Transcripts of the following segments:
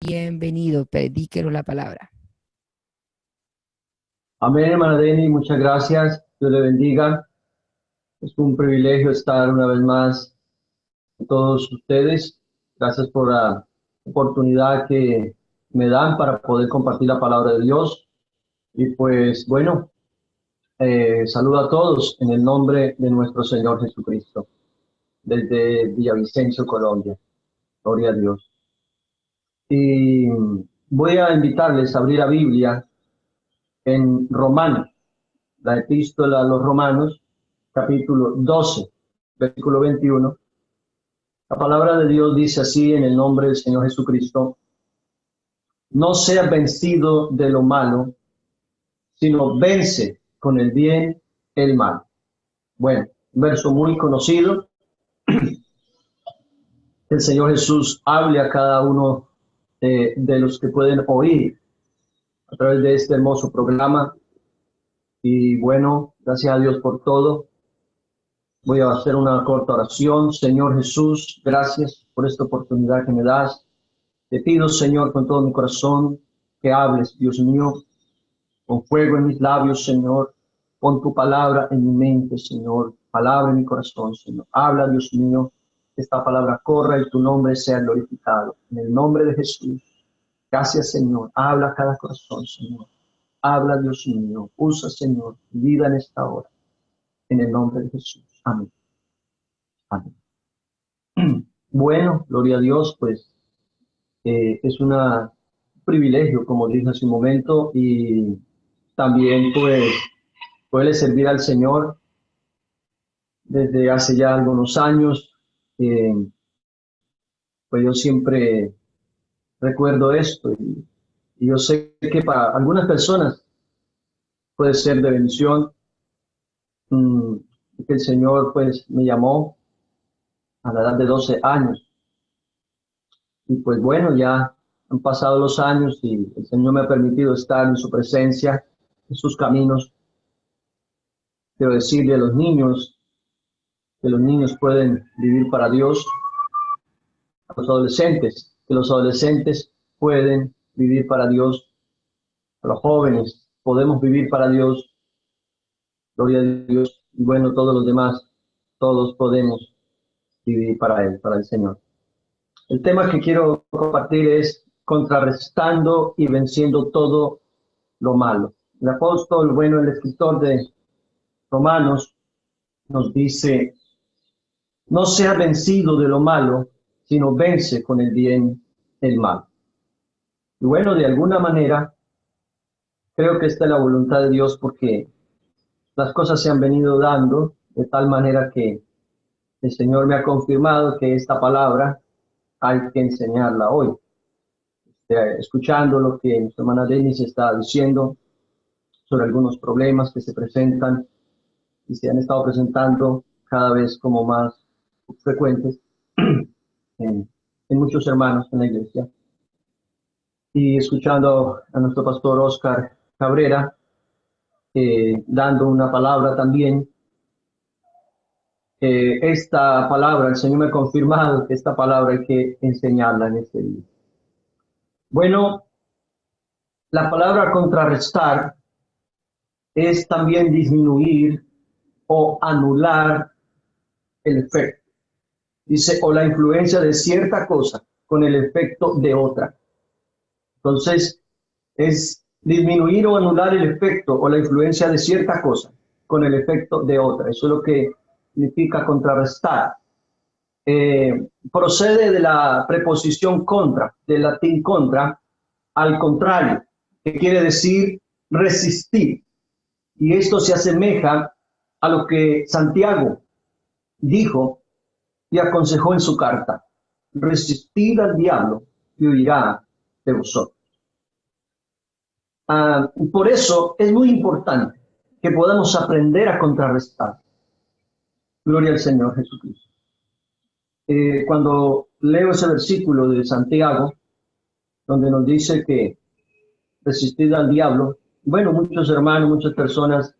Bienvenido, predíquenos la palabra. Amén, hermana Deni, muchas gracias. Dios le bendiga. Es un privilegio estar una vez más con todos ustedes. Gracias por la oportunidad que me dan para poder compartir la palabra de Dios. Y pues bueno, saludo a todos en el nombre de nuestro Señor Jesucristo, desde Villavicencio, Colombia. Gloria a Dios. Y voy a invitarles a abrir la Biblia en Romanos, la epístola a los Romanos, capítulo 12, versículo 21. La palabra de Dios dice así en el nombre del Señor Jesucristo: no seas vencido de lo malo, sino vence con el bien el mal. Bueno, un verso muy conocido. El Señor Jesús hable a cada uno de los que pueden oír a través de este hermoso programa. Y bueno, gracias a Dios por todo. Voy a hacer una corta oración. Señor Jesús, gracias por esta oportunidad que me das. Te pido, Señor, con todo mi corazón, que hables, Dios mío, con fuego en mis labios, Señor. Pon tu palabra en mi mente, Señor. Palabra en mi corazón, Señor. Habla, Dios mío, que esta palabra corra y tu nombre sea glorificado. En el nombre de Jesús. Gracias, Señor. Habla a cada corazón, Señor. Habla, Dios mío. Usa, Señor, mi vida en esta hora. En el nombre de Jesús. Amén. Amén. Bueno, gloria a Dios, pues es un privilegio, como dije hace un momento, y también pues poderle servir al Señor desde hace ya algunos años. eh, pues yo siempre recuerdo esto y yo sé que para algunas personas puede ser de bendición, mm, que el Señor pues me llamó a la edad de 12 años y pues bueno, ya han pasado los años y el Señor me ha permitido estar en su presencia, en sus caminos. Quiero decirle a los niños que los niños pueden vivir para Dios, a los adolescentes que los adolescentes pueden vivir para Dios, a los jóvenes podemos vivir para Dios, gloria a Dios, y bueno, todos los demás, todos podemos vivir para Él, para el Señor. El tema que quiero compartir es contrarrestando y venciendo todo lo malo. El apóstol, bueno, el escritor de Romanos nos dice: no seas vencido de lo malo, sino vence con el bien el mal. Y bueno, de alguna manera, creo que esta es la voluntad de Dios, porque las cosas se han venido dando de tal manera que el Señor me ha confirmado que esta palabra hay que enseñarla hoy. Escuchando lo que nuestra hermana Denis está diciendo sobre algunos problemas que se presentan y se han estado presentando cada vez como más frecuentes en muchos hermanos en la iglesia. Y escuchando a nuestro pastor Oscar Cabrera, dando una palabra también. Esta palabra, el Señor me ha confirmado que esta palabra hay que enseñarla en este día. Bueno, la palabra contrarrestar es también disminuir o anular el efecto. Dice, o la influencia de cierta cosa con el efecto de otra. Entonces, es disminuir o anular el efecto o la influencia de cierta cosa con el efecto de otra. Eso es lo que significa contrarrestar. Procede de la preposición contra, del latín contra, al contrario, que quiere decir resistir. Y esto se asemeja a lo que Santiago dijo y aconsejó en su carta: resistid al diablo y huirá de vosotros. Por eso es muy importante que podamos aprender a contrarrestar. Gloria al Señor Jesucristo. Cuando leo ese versículo de Santiago, donde nos dice que resistid al diablo, bueno, muchos hermanos, muchas personas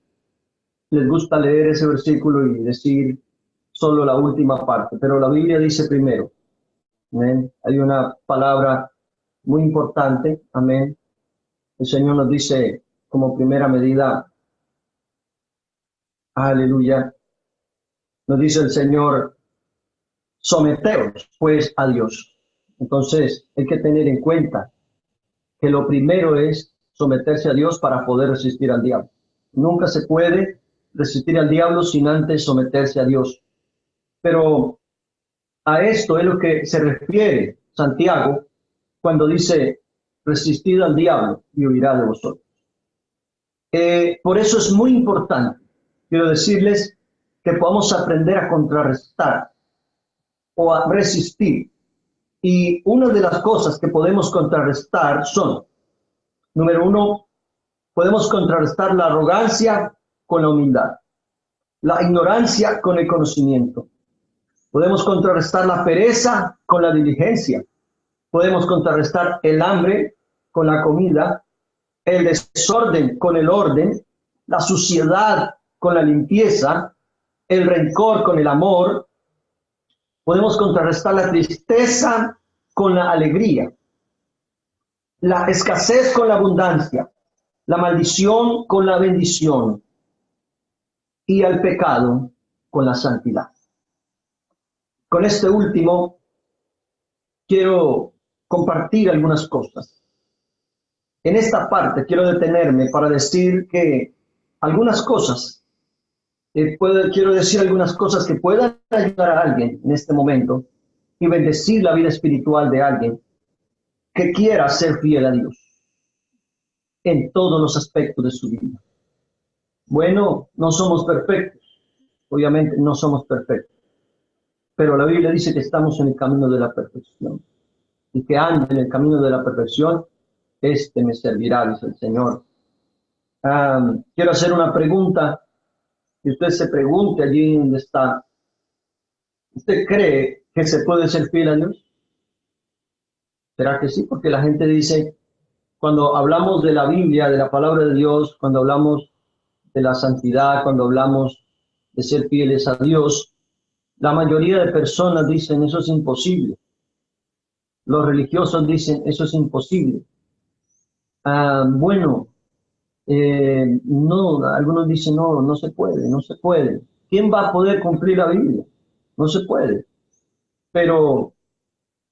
les gusta leer ese versículo y decir solo la última parte, pero la Biblia dice primero. ¿Ven? Hay una palabra muy importante. Amén. El Señor nos dice como primera medida, aleluya, nos dice el Señor, someteos pues a Dios. Entonces hay que tener en cuenta que lo primero es someterse a Dios para poder resistir al diablo. Nunca se puede resistir al diablo sin antes someterse a Dios. Pero a esto es lo que se refiere Santiago cuando dice, resistid al diablo y huirá de vosotros. Por eso es muy importante, quiero decirles, que podamos aprender a contrarrestar o a resistir. Y una de las cosas que podemos contrarrestar son, número uno, podemos contrarrestar la arrogancia con la humildad, la ignorancia con el conocimiento. Podemos contrarrestar la pereza con la diligencia. Podemos contrarrestar el hambre con la comida, el desorden con el orden, la suciedad con la limpieza, el rencor con el amor. Podemos contrarrestar la tristeza con la alegría, la escasez con la abundancia, la maldición con la bendición y el pecado con la santidad. Con este último quiero compartir algunas cosas. En esta parte quiero detenerme para decir que algunas cosas, quiero decir algunas cosas que puedan ayudar a alguien en este momento y bendecir la vida espiritual de alguien que quiera ser fiel a Dios en todos los aspectos de su vida. Bueno, no somos perfectos, obviamente no somos perfectos, pero la Biblia dice que estamos en el camino de la perfección y que ande en el camino de la perfección, este me servirá, dice el Señor. Quiero hacer una pregunta y usted se pregunte allí donde está. ¿Usted cree que se puede ser fiel a Dios? ¿Será que sí? Porque la gente dice, cuando hablamos de la Biblia, de la palabra de Dios, cuando hablamos de la santidad, cuando hablamos de ser fieles a Dios, la mayoría de personas dicen, eso es imposible. Los religiosos dicen, eso es imposible. Bueno, no, algunos dicen, no, no se puede, no se puede. ¿Quién va a poder cumplir la Biblia? No se puede. Pero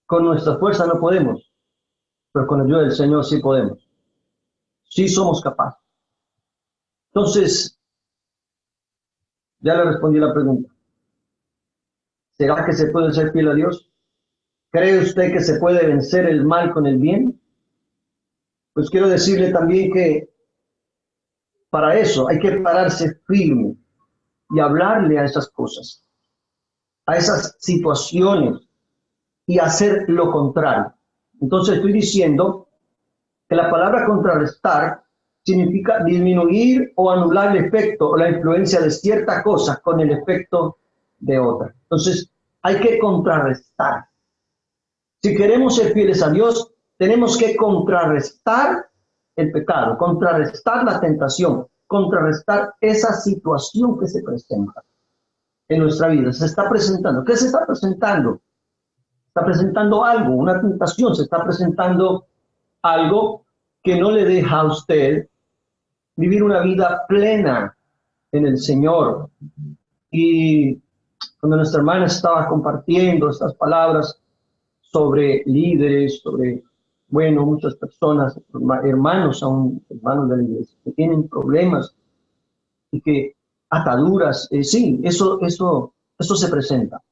con nuestra fuerza no podemos. Pero con la ayuda del Señor sí podemos. Sí somos capaces. Entonces, ya le respondí la pregunta. ¿Será que se puede ser fiel a Dios? ¿Cree usted que se puede vencer el mal con el bien? Pues quiero decirle también que para eso hay que pararse firme y hablarle a esas cosas, a esas situaciones y hacer lo contrario. Entonces estoy diciendo que la palabra contrarrestar significa disminuir o anular el efecto o la influencia de cierta cosa con el efecto de otra. Entonces hay que contrarrestar. Si queremos ser fieles a Dios, tenemos que contrarrestar el pecado, contrarrestar la tentación, contrarrestar esa situación que se presenta en nuestra vida. Se está presentando. ¿Qué se está presentando? Está presentando algo, una tentación, se está presentando algo que no le deja a usted vivir una vida plena en el Señor. Y cuando nuestra hermana estaba compartiendo estas palabras sobre líderes, sobre, bueno, muchas personas, hermanos, aún hermanos de la iglesia, que tienen problemas y que ataduras, sí, eso se presenta.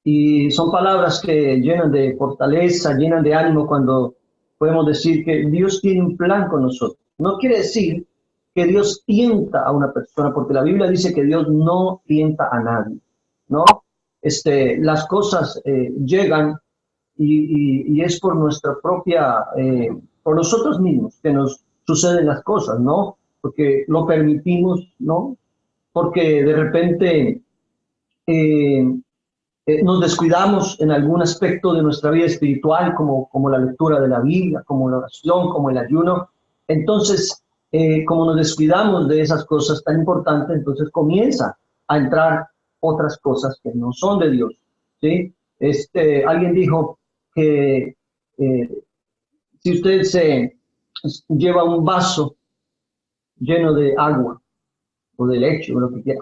Y son palabras que llenan de fortaleza, llenan de ánimo cuando podemos decir que Dios tiene un plan con nosotros. No quiere decir que Dios tienta a una persona, porque la Biblia dice que Dios no tienta a nadie, ¿no? Las cosas llegan y es por nuestra propia, por nosotros mismos que nos suceden las cosas, ¿no? Porque lo permitimos, ¿no? Porque de repente nos descuidamos en algún aspecto de nuestra vida espiritual, como la lectura de la Biblia, como la oración, como el ayuno. Entonces, como nos descuidamos de esas cosas tan importantes, entonces comienza a entrar otras cosas que no son de Dios, ¿sí? Alguien dijo que Si usted se lleva un vaso lleno de agua o de leche o lo que quiera,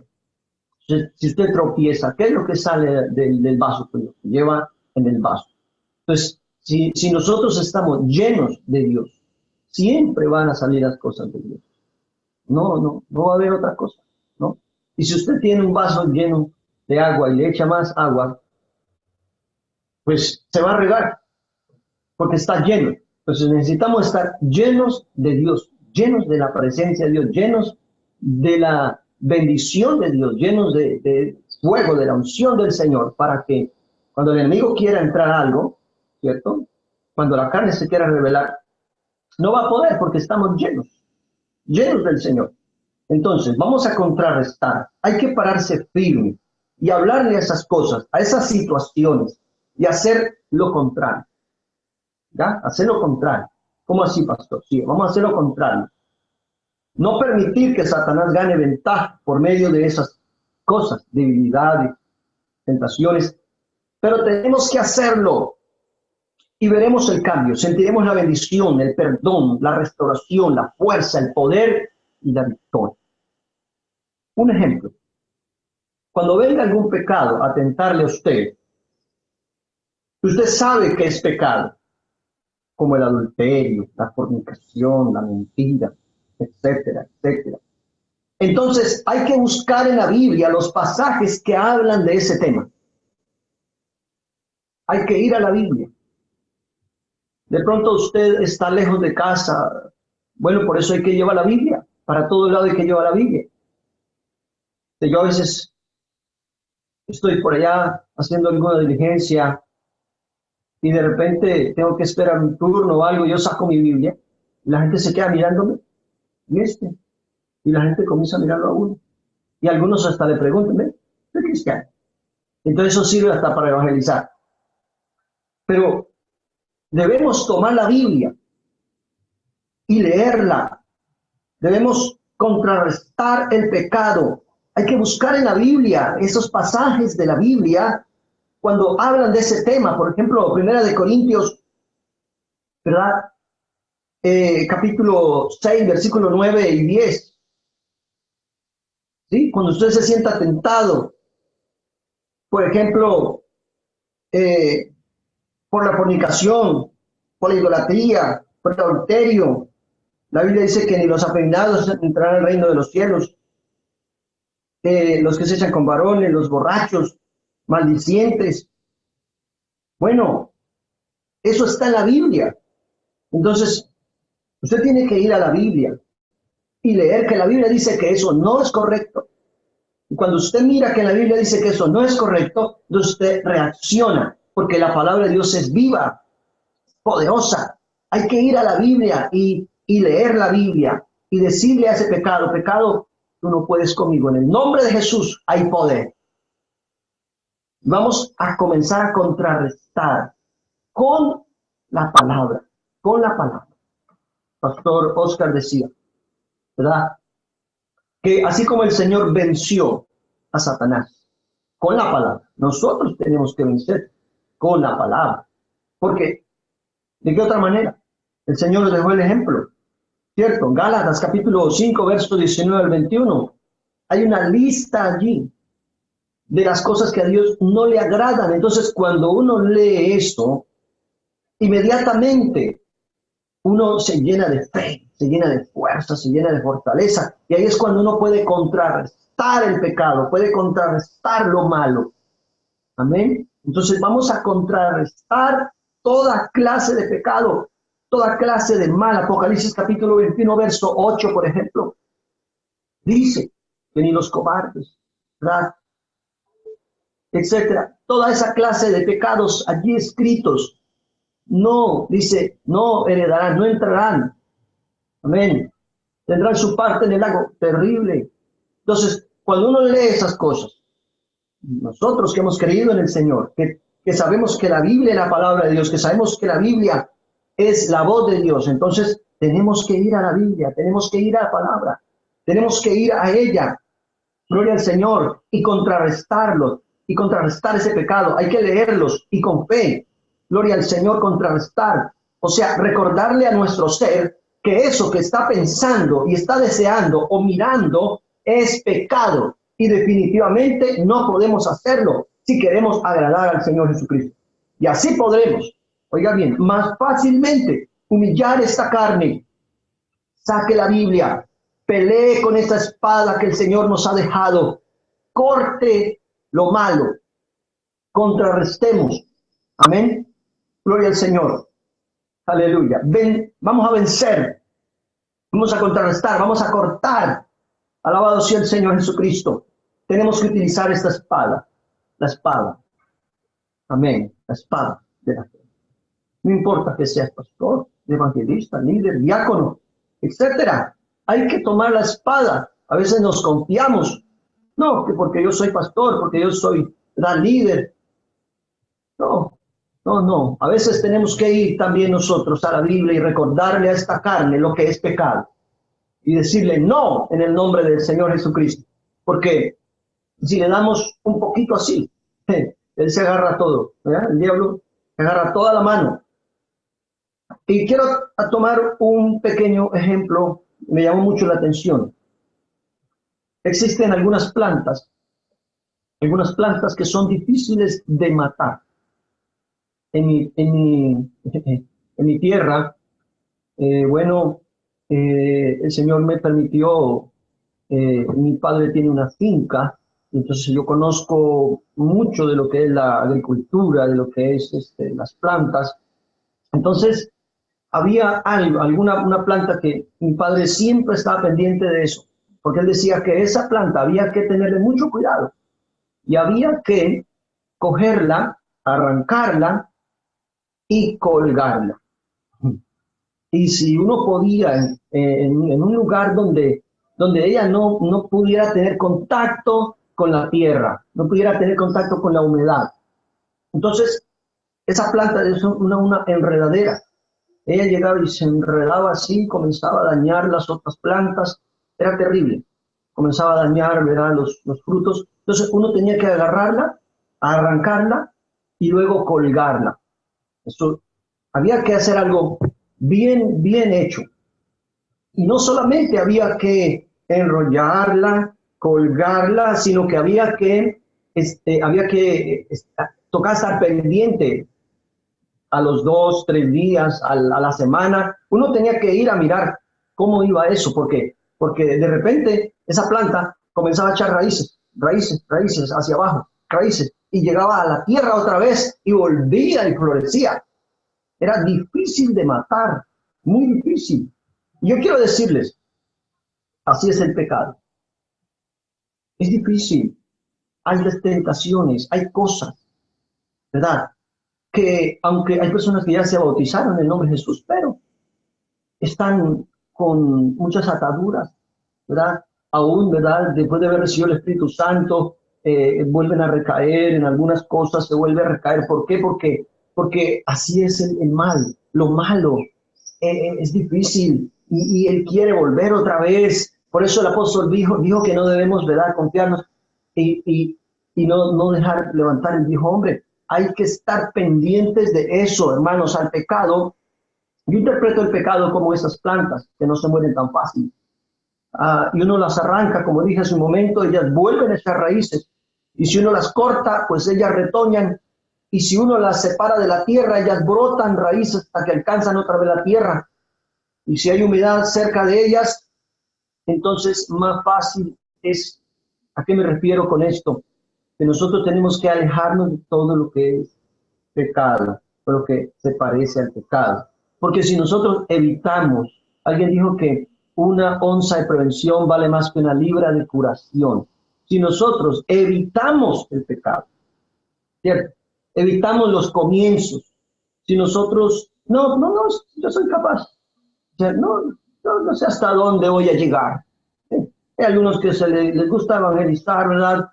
si usted tropieza, ¿qué es lo que sale del vaso? Pues lo que lleva en el vaso. Entonces, si nosotros estamos llenos de Dios, siempre van a salir las cosas de Dios. No va a haber otra cosa, ¿no? Y si usted tiene un vaso lleno de agua y le echa más agua, pues se va a regar porque está lleno. Entonces necesitamos estar llenos de Dios, llenos de la presencia de Dios, llenos de la bendición de Dios, llenos de fuego, de la unción del Señor, para que cuando el enemigo quiera entrar a algo, ¿cierto? Cuando la carne se quiera revelar, no va a poder porque estamos llenos del Señor. Entonces, vamos a contrarrestar. Hay que pararse firme y hablarle a esas cosas, a esas situaciones y hacer lo contrario. ¿Ya? Hacer lo contrario. ¿Cómo así, pastor? Sí, vamos a hacer lo contrario. No permitir que Satanás gane ventaja por medio de esas cosas, debilidades, tentaciones, pero tenemos que hacerlo y veremos el cambio. Sentiremos la bendición, el perdón, la restauración, la fuerza, el poder y la victoria. Un ejemplo. Cuando venga algún pecado a tentarle a usted sabe que es pecado, como el adulterio, la fornicación, la mentira, etcétera, etcétera. Entonces hay que buscar en la Biblia los pasajes que hablan de ese tema. Hay que ir a la Biblia. De pronto usted está lejos de casa. Bueno, por eso hay que llevar la Biblia. Para todo lado hay que llevar la Biblia. Yo a veces estoy por allá haciendo alguna diligencia y de repente tengo que esperar mi turno o algo, yo saco mi Biblia y la gente se queda mirándome y la gente comienza a mirarlo a uno. Y algunos hasta le preguntan, ¿ves? ¿Soy cristiano? Entonces eso sirve hasta para evangelizar. Pero debemos tomar la Biblia y leerla. Debemos contrarrestar el pecado. Hay que buscar en la Biblia esos pasajes de la Biblia cuando hablan de ese tema. Por ejemplo, 1 Corintios, ¿verdad? Capítulo 6, versículo 9 y 10. ¿Sí? Cuando usted se sienta tentado, por ejemplo, por la fornicación, por la idolatría, por el adulterio. La Biblia dice que ni los afeminados entrarán al reino de los cielos. Los que se echan con varones, los borrachos, maldicientes. Bueno, eso está en la Biblia. Entonces, usted tiene que ir a la Biblia y leer que la Biblia dice que eso no es correcto. Y cuando usted mira que la Biblia dice que eso no es correcto, entonces usted reacciona, porque la palabra de Dios es viva, poderosa. Hay que ir a la Biblia y leer la Biblia y decirle a ese pecado, pecado, tú no puedes conmigo. En el nombre de Jesús hay poder. Vamos a comenzar a contrarrestar con la palabra, con la palabra. Pastor Oscar decía, ¿verdad? Que así como el Señor venció a Satanás con la palabra, nosotros tenemos que vencer con la palabra. Porque, ¿de qué otra manera? El Señor nos dejó el ejemplo, ¿cierto? Gálatas capítulo 5, verso 19 al 21. Hay una lista allí de las cosas que a Dios no le agradan. Entonces, cuando uno lee esto, inmediatamente uno se llena de fe, se llena de fuerza, se llena de fortaleza. Y ahí es cuando uno puede contrarrestar el pecado, puede contrarrestar lo malo. Amén. Entonces vamos a contrarrestar toda clase de pecado, toda clase de mal. Apocalipsis capítulo 21, verso 8, por ejemplo, dice que ni los cobardes, ¿verdad? Etcétera. Toda esa clase de pecados allí escritos, no, dice, no heredarán, no entrarán. Amén. Tendrán su parte en el lago terrible. Entonces, cuando uno lee esas cosas, nosotros que hemos creído en el Señor, que sabemos que la Biblia es la palabra de Dios, que sabemos que la Biblia es la voz de Dios, entonces tenemos que ir a la Biblia, tenemos que ir a la palabra, tenemos que ir a ella, gloria al Señor, y contrarrestarlos, y contrarrestar ese pecado. Hay que leerlos y con fe, gloria al Señor, contrarrestar O sea, recordarle a nuestro ser que eso que está pensando y está deseando o mirando es pecado. Y definitivamente no podemos hacerlo si queremos agradar al Señor Jesucristo. Y así podremos, oiga bien, más fácilmente humillar esta carne. Saque la Biblia, pelee con esta espada que el Señor nos ha dejado. Corte lo malo, contrarrestemos. Amén. Gloria al Señor. Aleluya. Vamos a vencer, vamos a contrarrestar, vamos a cortar. Alabado sea el Señor Jesucristo. Tenemos que utilizar esta espada, la espada. Amén. La espada de la fe. No importa que seas pastor, evangelista, líder, diácono, etcétera. Hay que tomar la espada. A veces nos confiamos. No, que porque yo soy pastor, porque yo soy gran líder. No, no, no. A veces tenemos que ir también nosotros a la Biblia y recordarle a esta carne lo que es pecado. Y decirle no en el nombre del Señor Jesucristo. Porque si le damos un poquito así, él se agarra todo. ¿Verdad? El diablo se agarra toda la mano. Y quiero tomar un pequeño ejemplo, me llamó mucho la atención. Existen algunas plantas que son difíciles de matar. En mi tierra, el Señor me permitió, mi padre tiene una finca, entonces yo conozco mucho de lo que es la agricultura, de lo que es las plantas. Entonces, había una planta que mi padre siempre estaba pendiente de eso, porque él decía que esa planta había que tenerle mucho cuidado y había que cogerla, arrancarla y colgarla. Y si uno podía, en un lugar donde ella no pudiera tener contacto con la tierra, no pudiera tener contacto con la humedad. Entonces, esa planta es una enredadera. Ella llegaba y se enredaba así, comenzaba a dañar las otras plantas. Era terrible. Comenzaba a dañar, ¿verdad?, los frutos. Entonces uno tenía que agarrarla, arrancarla y luego colgarla. Eso, había que hacer algo bien hecho. Y no solamente había que enrollarla, colgarla, sino que había que tocar estar pendiente a los 2, 3 días, a la semana. Uno tenía que ir a mirar cómo iba eso, porque de repente esa planta comenzaba a echar raíces hacia abajo, raíces, y llegaba a la tierra otra vez y volvía y florecía. Era difícil de matar, muy difícil. Y yo quiero decirles, así es el pecado. Es difícil. Hay tentaciones, hay cosas, ¿verdad?, que aunque hay personas que ya se bautizaron en el nombre de Jesús, pero están con muchas ataduras, ¿verdad? Aún, ¿verdad?, después de haber recibido el Espíritu Santo, vuelven a recaer en algunas cosas, se vuelve a recaer. ¿Por qué? Porque así es el mal, lo malo. Es difícil y él quiere volver otra vez. Por eso el apóstol dijo que no debemos, ¿verdad?, confiarnos y no dejar levantar el viejo hombre. Hay que estar pendientes de eso, hermanos, al pecado. Yo interpreto el pecado como esas plantas que no se mueren tan fácil. Y uno las arranca, como dije hace un momento, ellas vuelven a echar raíces. Y si uno las corta, pues ellas retoñan. Y si uno las separa de la tierra, ellas brotan raíces hasta que alcanzan otra vez la tierra. Y si hay humedad cerca de ellas, entonces más fácil es. ¿A qué me refiero con esto? Que nosotros tenemos que alejarnos de todo lo que es pecado, o lo que se parece al pecado. Porque si nosotros evitamos, alguien dijo que una onza de prevención vale más que una libra de curación. Si nosotros evitamos el pecado, ¿cierto?, evitamos los comienzos. Si nosotros, no, yo soy capaz. O sea, no sé hasta dónde voy a llegar. Hay algunos que les gusta evangelizar, ¿verdad?,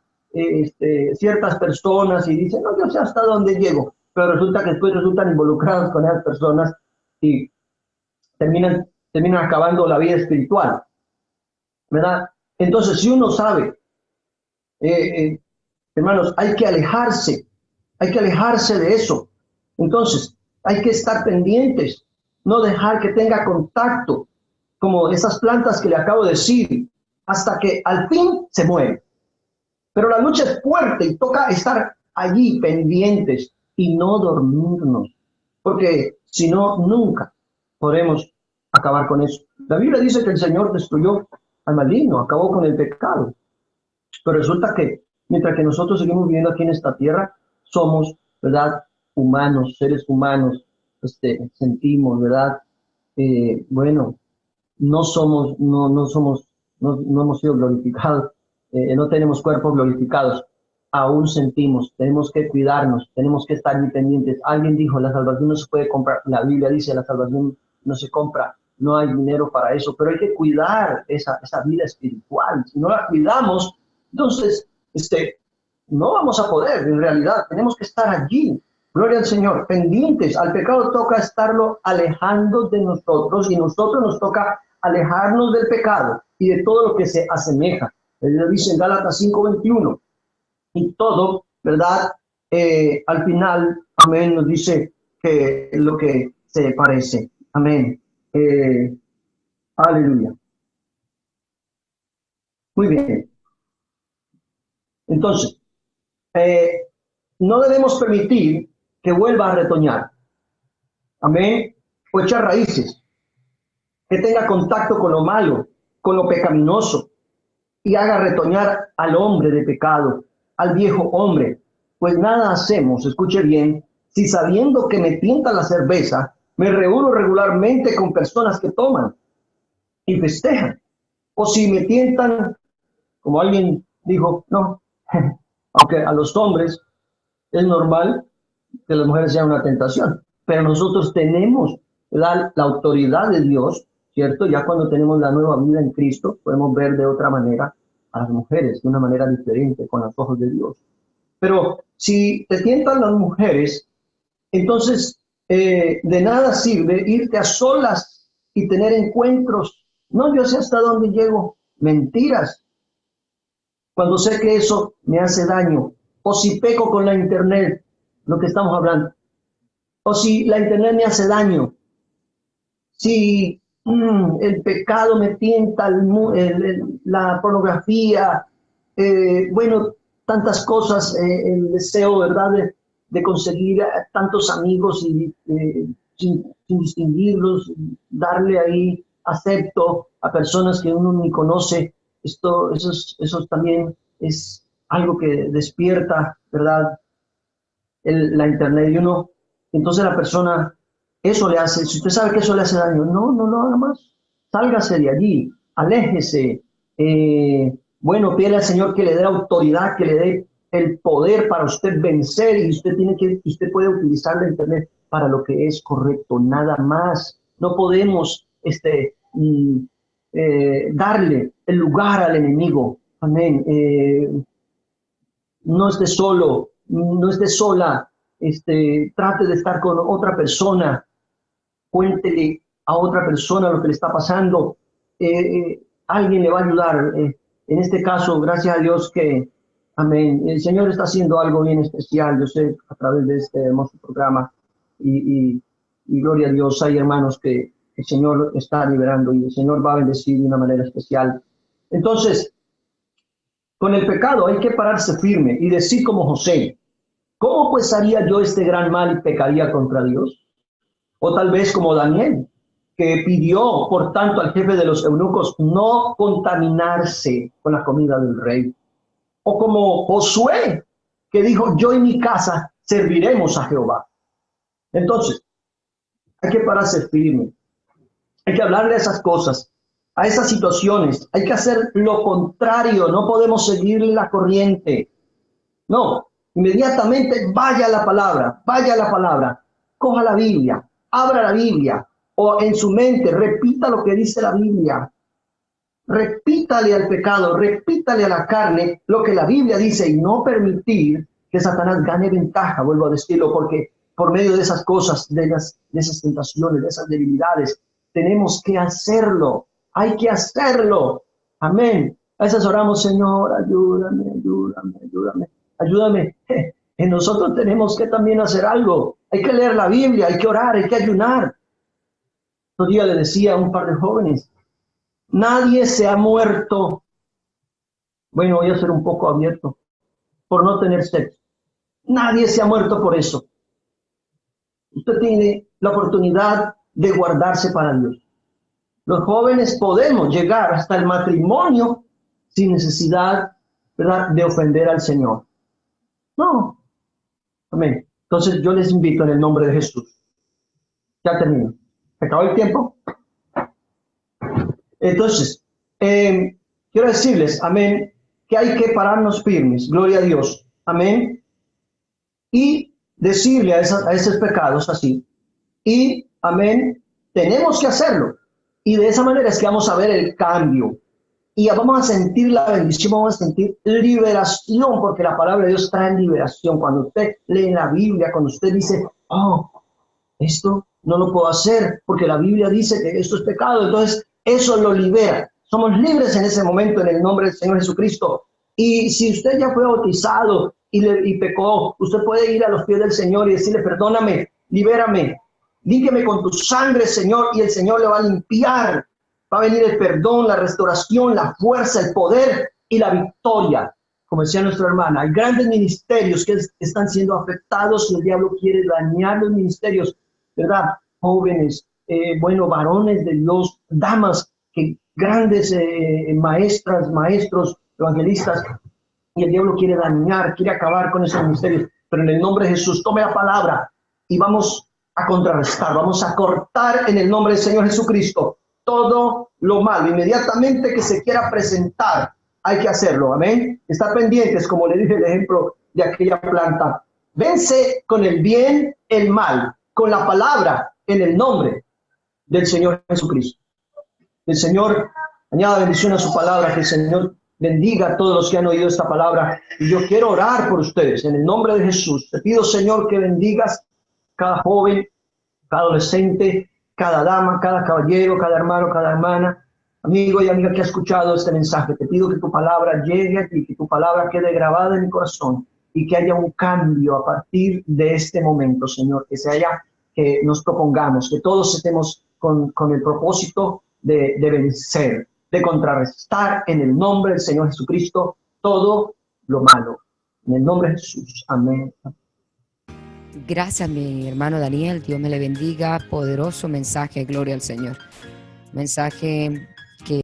ciertas personas y dicen, no, yo sé hasta dónde llego, pero resulta que después resultan involucrados con esas personas y terminan acabando la vida espiritual, ¿verdad? Entonces, si uno sabe, hermanos, hay que alejarse de eso. Entonces, hay que estar pendientes. no dejar que tenga contacto, como esas plantas que le acabo de decir, hasta que al fin se muere. Pero la lucha es fuerte y toca estar allí pendientes y no dormirnos, porque si no, nunca podremos acabar con eso. La Biblia dice que el Señor destruyó al maligno, acabó con el pecado. Pero resulta que mientras que nosotros seguimos viviendo aquí en esta tierra, somos, ¿verdad? Humanos, seres humanos, sentimos, ¿verdad? Bueno, no hemos sido glorificados, no tenemos cuerpos glorificados, aún sentimos, tenemos que cuidarnos, tenemos que estar independientes. Alguien dijo, la salvación no se puede comprar, la Biblia dice, la salvación no se compra, no hay dinero para eso, pero hay que cuidar esa vida espiritual. Si no la cuidamos, entonces, no vamos a poder, en realidad, tenemos que estar allí. Gloria al Señor, pendientes. Al pecado toca estarlo alejando de nosotros y nosotros nos toca alejarnos del pecado y de todo lo que se asemeja. Él dice en Gálatas 5:21. Y todo, ¿verdad? Al final, amén, nos dice que lo que se parece. Amén. Aleluya. Muy bien. Entonces, no debemos permitir que vuelva a retoñar. Amén. O echar raíces. Que tenga contacto con lo malo, con lo pecaminoso, y haga retoñar al hombre de pecado, al viejo hombre. Pues nada hacemos, escuche bien, si sabiendo que me tienta la cerveza, me reúno regularmente con personas que toman y festejan. O si me tientan, como alguien dijo, no, aunque a los hombres es normal que las mujeres sean una tentación, pero nosotros tenemos la autoridad de Dios, ¿cierto? Ya cuando tenemos la nueva vida en Cristo, podemos ver de otra manera a las mujeres, de una manera diferente, con los ojos de Dios. Pero si te tientan las mujeres, entonces de nada sirve irte a solas y tener encuentros. No, yo sé hasta dónde llego. Mentiras. Cuando sé que eso me hace daño. O si peco con la internet, lo que estamos hablando. O si la internet me hace daño. Si el pecado me tienta, la pornografía, bueno, tantas cosas, el deseo, ¿verdad?, de conseguir tantos amigos y sin distinguirlos, darle ahí acepto a personas que uno ni conoce. Eso también es algo que despierta, ¿verdad?, la internet y uno, entonces la persona, eso le hace, si usted sabe que eso le hace daño, no lo haga más, sálgase de allí, aléjese, bueno, pídele al Señor que le dé autoridad, que le dé el poder para usted vencer y usted puede utilizar la internet para lo que es correcto, nada más. No podemos darle el lugar al enemigo, amén. No esté solo, no esté sola, trate de estar con otra persona, cuéntele a otra persona lo que le está pasando, alguien le va a ayudar. En este caso, gracias a Dios que, amén, el Señor está haciendo algo bien especial, yo sé, a través de este hermoso programa, y gloria a Dios, hay hermanos que el Señor está liberando y el Señor va a bendecir de una manera especial. Entonces, con el pecado hay que pararse firme y decir como José, ¿cómo pues haría yo este gran mal y pecaría contra Dios? O tal vez como Daniel, que pidió, por tanto, al jefe de los eunucos no contaminarse con la comida del rey. O como Josué, que dijo, yo y mi casa serviremos a Jehová. Entonces, hay que pararse firme. Hay que hablarle a esas cosas, a esas situaciones. Hay que hacer lo contrario. No podemos seguir la corriente. No, inmediatamente vaya a la palabra, coja la Biblia, abra la Biblia o en su mente repita lo que dice la Biblia. Repítale al pecado, repítale a la carne lo que la Biblia dice y no permitir que Satanás gane ventaja, vuelvo a decirlo, porque por medio de esas cosas, de esas tentaciones, de esas debilidades, tenemos que hacerlo, hay que hacerlo. Amén. A veces oramos, Señor, ayúdame. Nosotros tenemos que también hacer algo. Hay que leer la Biblia, hay que orar, hay que ayunar. Otro día le decía a un par de jóvenes, nadie se ha muerto, bueno, voy a ser un poco abierto, por no tener sexo. Nadie se ha muerto por eso. Usted tiene la oportunidad de guardarse para Dios. Los jóvenes podemos llegar hasta el matrimonio sin necesidad, ¿verdad?, de ofender al Señor. No. Amén. Entonces yo les invito en el nombre de Jesús. Ya termino. ¿Se acabó el tiempo? Entonces, quiero decirles, amén, que hay que pararnos firmes. Gloria a Dios. Amén. Y decirle a esos pecados así. Y, amén, tenemos que hacerlo. Y de esa manera es que vamos a ver el cambio. Y vamos a sentir la bendición, vamos a sentir liberación, porque la palabra de Dios trae liberación. Cuando usted lee la Biblia, cuando usted dice, oh, esto no lo puedo hacer, porque la Biblia dice que esto es pecado, entonces eso lo libera. Somos libres en ese momento en el nombre del Señor Jesucristo. Y si usted ya fue bautizado y pecó, usted puede ir a los pies del Señor y decirle, perdóname, libérame, límpiame con tu sangre, Señor, y el Señor le va a limpiar. Va a venir el perdón, la restauración, la fuerza, el poder y la victoria. Como decía nuestra hermana, hay grandes ministerios que están siendo afectados y el diablo quiere dañar los ministerios, ¿verdad? Jóvenes, varones de Dios, damas, grandes maestras, maestros, evangelistas, y el diablo quiere dañar, quiere acabar con esos ministerios. Pero en el nombre de Jesús, tome la palabra y vamos a contrarrestar, vamos a cortar en el nombre del Señor Jesucristo todo lo malo. Inmediatamente que se quiera presentar, hay que hacerlo, amén. Estar pendientes, como le dije el ejemplo de aquella planta. Vence con el bien el mal, con la palabra en el nombre del Señor Jesucristo. El Señor añada bendición a su palabra, que el Señor bendiga a todos los que han oído esta palabra. Y yo quiero orar por ustedes en el nombre de Jesús. Te pido, Señor, que bendigas cada joven, cada adolescente, cada dama, cada caballero, cada hermano, cada hermana, amigo y amiga que ha escuchado este mensaje. Te pido que tu palabra llegue aquí, que tu palabra quede grabada en mi corazón y que haya un cambio a partir de este momento, Señor, que nos propongamos, que todos estemos con el propósito de vencer, de contrarrestar en el nombre del Señor Jesucristo todo lo malo. En el nombre de Jesús. Amén. Gracias, mi hermano Daniel. Dios me le bendiga. Poderoso mensaje. Gloria al Señor. Mensaje